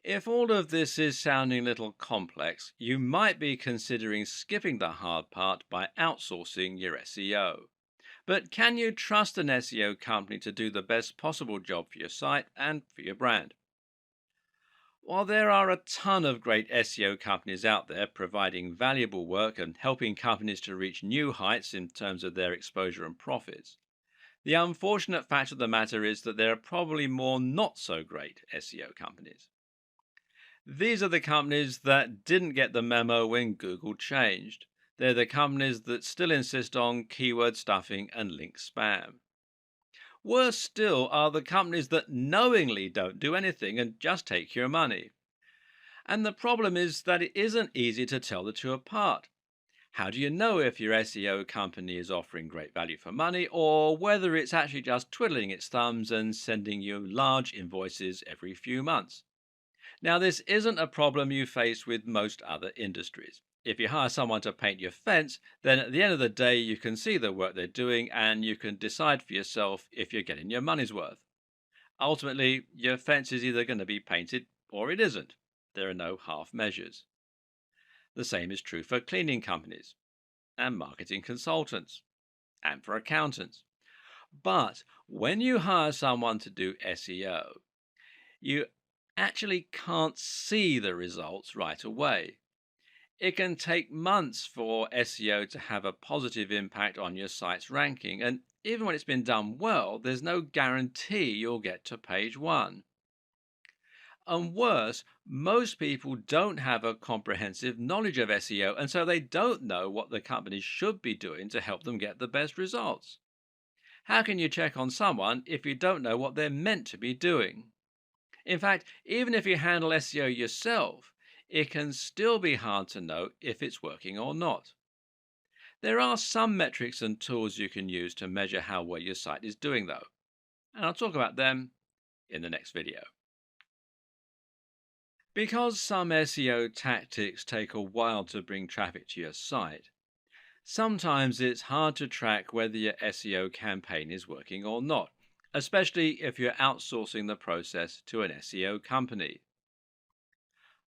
If all of this is sounding a little complex, you might be considering skipping the hard part by outsourcing your SEO. But can you trust an SEO company to do the best possible job for your site and for your brand? While there are a ton of great SEO companies out there providing valuable work and helping companies to reach new heights in terms of their exposure and profits, the unfortunate fact of the matter is that there are probably more not so great SEO companies. These are the companies that didn't get the memo when Google changed. They're the companies that still insist on keyword stuffing and link spam. Worse still are the companies that knowingly don't do anything and just take your money. And the problem is that it isn't easy to tell the two apart. How do you know if your SEO company is offering great value for money or whether it's actually just twiddling its thumbs and sending you large invoices every few months? Now, this isn't a problem you face with most other industries. If you hire someone to paint your fence, then at the end of the day, you can see the work they're doing and you can decide for yourself if you're getting your money's worth. Ultimately, your fence is either going to be painted or it isn't. There are no half measures. The same is true for cleaning companies and marketing consultants and for accountants. But when you hire someone to do SEO, you actually can't see the results right away. It can take months for SEO to have a positive impact on your site's ranking, and even when it's been done well, there's no guarantee you'll get to page one. And worse, most people don't have a comprehensive knowledge of SEO, and so they don't know what the companies should be doing to help them get the best results. How can you check on someone if you don't know what they're meant to be doing? In fact, even if you handle SEO yourself, it can still be hard to know if it's working or not. There are some metrics and tools you can use to measure how well your site is doing, though, and I'll talk about them in the next video. Because some SEO tactics take a while to bring traffic to your site, sometimes it's hard to track whether your SEO campaign is working or not, especially if you're outsourcing the process to an SEO company.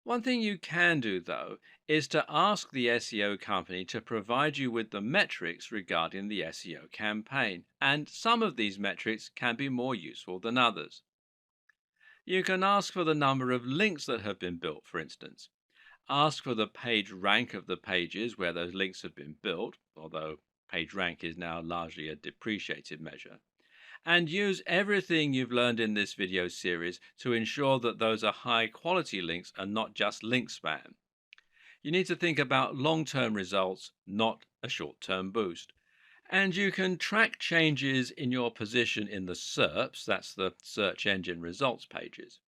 One thing you can do, though, is to ask the SEO company to provide you with the metrics regarding the SEO campaign, and some of these metrics can be more useful than others. You can ask for the number of links that have been built, for instance. Ask for the page rank of the pages where those links have been built, although page rank is now largely a depreciated measure. And use everything you've learned in this video series to ensure that those are high quality links and not just link spam. You need to think about long-term results, not a short-term boost. And you can track changes in your position in the SERPs, that's the search engine results pages.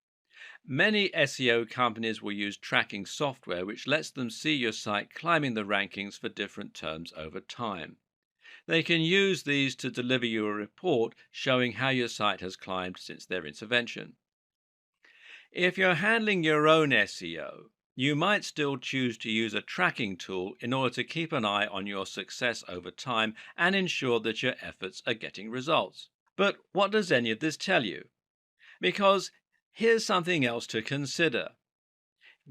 Many SEO companies will use tracking software which lets them see your site climbing the rankings for different terms over time. They can use these to deliver you a report showing how your site has climbed since their intervention. If you're handling your own SEO, you might still choose to use a tracking tool in order to keep an eye on your success over time and ensure that your efforts are getting results. But what does any of this tell you? Because here's something else to consider.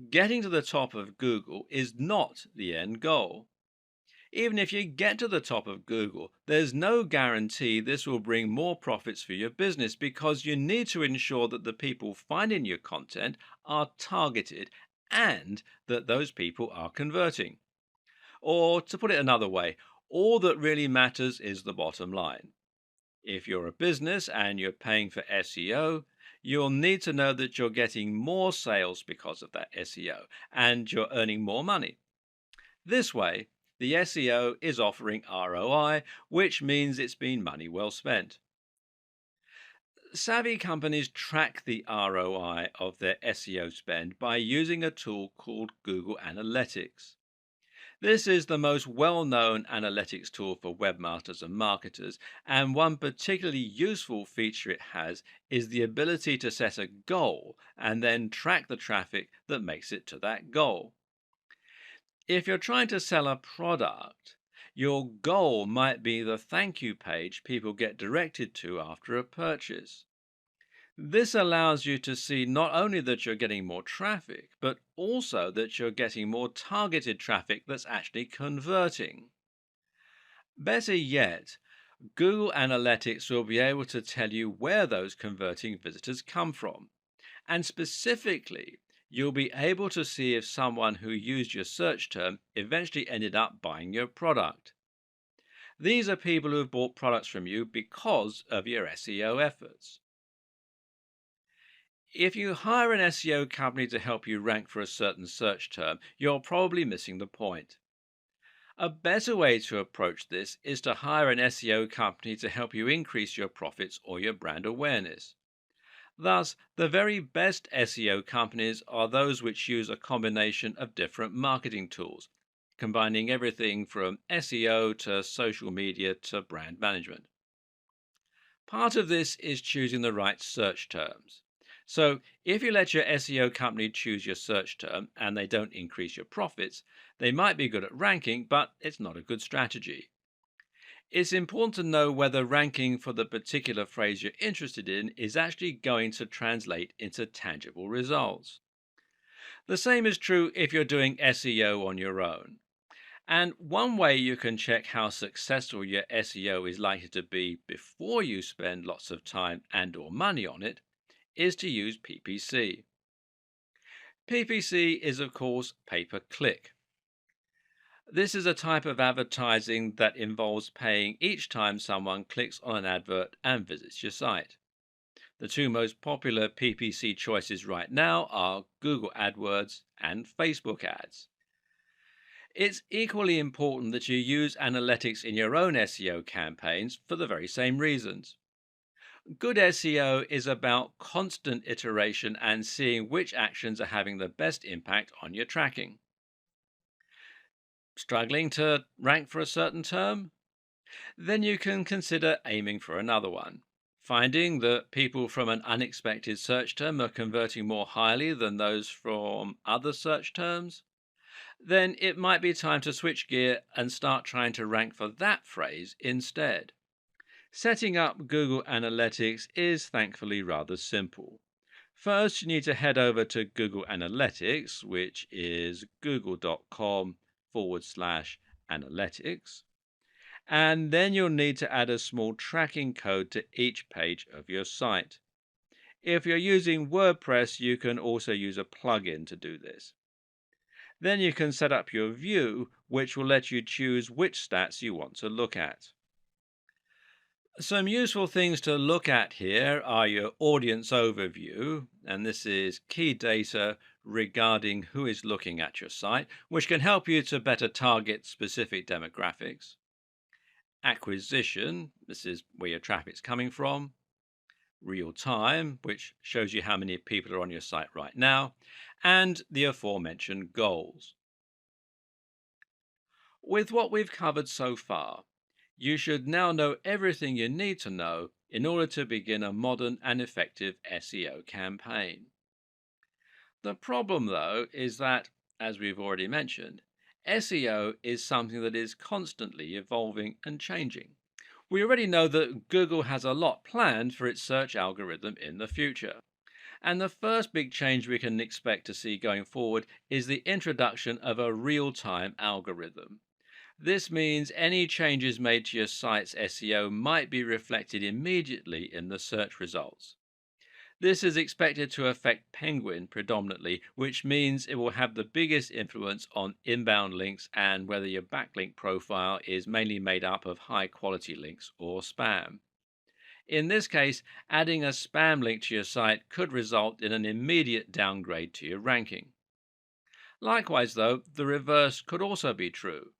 Getting to the top of Google is not the end goal. Even if you get to the top of Google, there's no guarantee this will bring more profits for your business because you need to ensure that the people finding your content are targeted and that those people are converting. Or to put it another way, all that really matters is the bottom line. If you're a business and you're paying for SEO, you'll need to know that you're getting more sales because of that SEO and you're earning more money. This way, the SEO is offering ROI, which means it's been money well spent. Savvy companies track the ROI of their SEO spend by using a tool called Google Analytics. This is the most well-known analytics tool for webmasters and marketers, and one particularly useful feature it has is the ability to set a goal and then track the traffic that makes it to that goal. If you're trying to sell a product, your goal might be the thank you page people get directed to after a purchase. This allows you to see not only that you're getting more traffic, but also that you're getting more targeted traffic that's actually converting. Better yet, Google Analytics will be able to tell you where those converting visitors come from. And specifically, you'll be able to see if someone who used your search term eventually ended up buying your product. These are people who have bought products from you because of your SEO efforts. If you hire an SEO company to help you rank for a certain search term, you're probably missing the point. A better way to approach this is to hire an SEO company to help you increase your profits or your brand awareness. Thus, the very best SEO companies are those which use a combination of different marketing tools, combining everything from SEO to social media to brand management. Part of this is choosing the right search terms. So, if you let your SEO company choose your search term and they don't increase your profits, they might be good at ranking, but it's not a good strategy. It's important to know whether ranking for the particular phrase you're interested in is actually going to translate into tangible results. The same is true if you're doing SEO on your own. And one way you can check how successful your SEO is likely to be before you spend lots of time and or money on it is to use PPC. PPC is of course pay per click. This is a type of advertising that involves paying each time someone clicks on an advert and visits your site. The two most popular PPC choices right now are Google AdWords and Facebook ads. It's equally important that you use analytics in your own SEO campaigns for the very same reasons. Good SEO is about constant iteration and seeing which actions are having the best impact on your tracking. Struggling to rank for a certain term? Then you can consider aiming for another one. Finding that people from an unexpected search term are converting more highly than those from other search terms? Then it might be time to switch gear and start trying to rank for that phrase instead. Setting up Google Analytics is thankfully rather simple. First, you need to head over to Google Analytics, which is google.com/analytics. And then you'll need to add a small tracking code to each page of your site. If you're using WordPress, you can also use a plugin to do this. Then you can set up your view, which will let you choose which stats you want to look at. Some useful things to look at here are your audience overview, and this is key data regarding who is looking at your site, which can help you to better target specific demographics. Acquisition, this is where your traffic's coming from. Real time, which shows you how many people are on your site right now, and the aforementioned goals. With what we've covered so far, you should now know everything you need to know in order to begin a modern and effective SEO campaign. The problem, though, is that, as we've already mentioned, SEO is something that is constantly evolving and changing. We already know that Google has a lot planned for its search algorithm in the future. And the first big change we can expect to see going forward is the introduction of a real-time algorithm. This means any changes made to your site's SEO might be reflected immediately in the search results. This is expected to affect Penguin predominantly, which means it will have the biggest influence on inbound links and whether your backlink profile is mainly made up of high quality links or spam. In this case, adding a spam link to your site could result in an immediate downgrade to your ranking. Likewise, though, the reverse could also be true.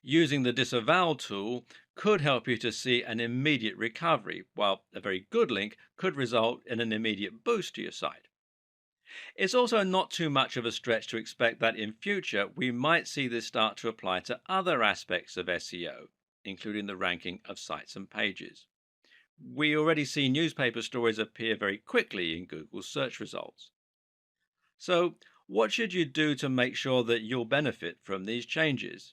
Using the disavow tool could help you to see an immediate recovery, while a very good link could result in an immediate boost to your site. It's also not too much of a stretch to expect that in future we might see this start to apply to other aspects of SEO, including the ranking of sites and pages. We already see newspaper stories appear very quickly in Google's search results. So, what should you do to make sure that you'll benefit from these changes?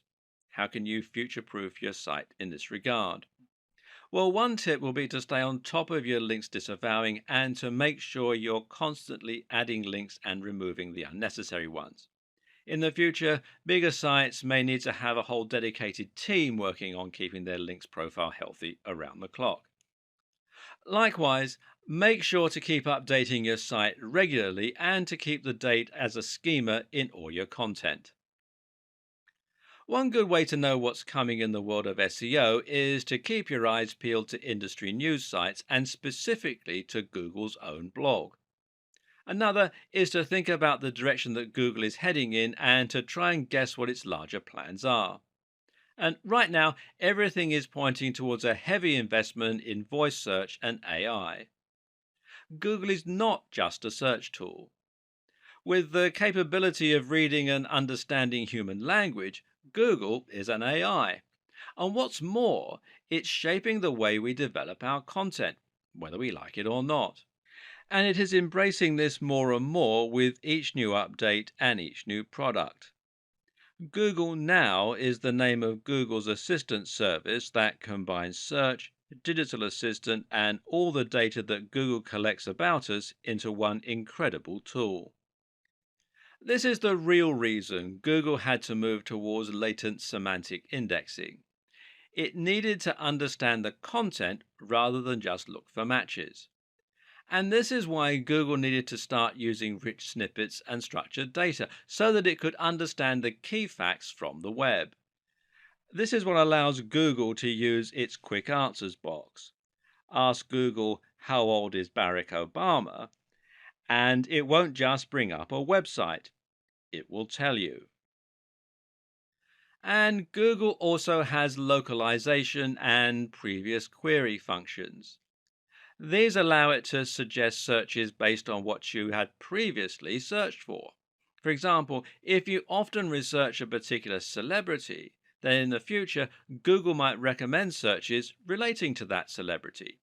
How can you future-proof your site in this regard? Well, one tip will be to stay on top of your links disavowing and to make sure you're constantly adding links and removing the unnecessary ones. In the future, bigger sites may need to have a whole dedicated team working on keeping their links profile healthy around the clock. Likewise, make sure to keep updating your site regularly and to keep the date as a schema in all your content. One good way to know what's coming in the world of SEO is to keep your eyes peeled to industry news sites and specifically to Google's own blog. Another is to think about the direction that Google is heading in and to try and guess what its larger plans are. And right now, everything is pointing towards a heavy investment in voice search and AI. Google is not just a search tool. With the capability of reading and understanding human language, Google is an AI. And what's more, it's shaping the way we develop our content, whether we like it or not. And it is embracing this more and more with each new update and each new product. Google Now is the name of Google's assistant service that combines search, digital assistant, and all the data that Google collects about us into one incredible tool. This is the real reason Google had to move towards latent semantic indexing. It needed to understand the content rather than just look for matches. And this is why Google needed to start using rich snippets and structured data so that it could understand the key facts from the web. This is what allows Google to use its quick answers box. Ask Google, how old is Barack Obama? And it won't just bring up a website, it will tell you. And Google also has localization and previous query functions. These allow it to suggest searches based on what you had previously searched for. For example, if you often research a particular celebrity, then in the future, Google might recommend searches relating to that celebrity.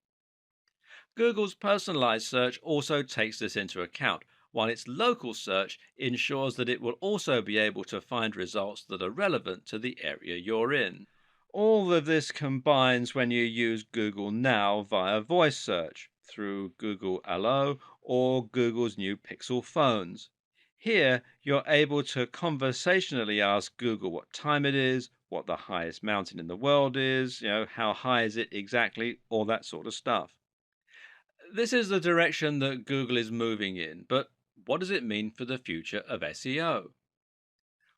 Google's personalized search also takes this into account, while its local search ensures that it will also be able to find results that are relevant to the area you're in. All of this combines when you use Google Now via voice search through Google Allo or Google's new Pixel phones. Here, you're able to conversationally ask Google what time it is, what the highest mountain in the world is, how high is it exactly, all that sort of stuff. This is the direction that Google is moving in, but what does it mean for the future of SEO?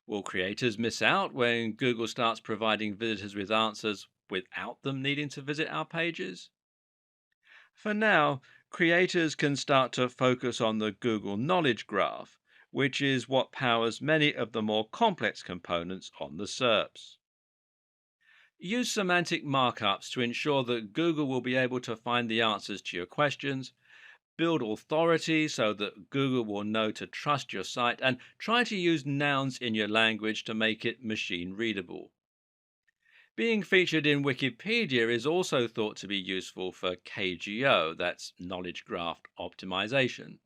Will creators miss out when Google starts providing visitors with answers without them needing to visit our pages? For now, creators can start to focus on the Google Knowledge Graph, which is what powers many of the more complex components on the SERPs. Use semantic markups to ensure that Google will be able to find the answers to your questions. Build authority so that Google will know to trust your site, and try to use nouns in your language to make it machine readable. Being featured in Wikipedia is also thought to be useful for KGO, that's Knowledge Graph Optimization.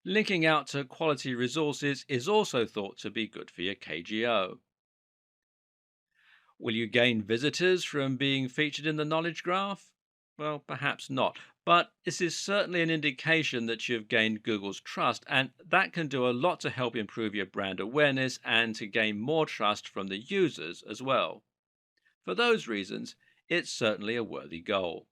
Linking out to quality resources is also thought to be good for your KGO. Will you gain visitors from being featured in the knowledge graph? Well, perhaps not, but this is certainly an indication that you've gained Google's trust, and that can do a lot to help improve your brand awareness and to gain more trust from the users as well. For those reasons, it's certainly a worthy goal.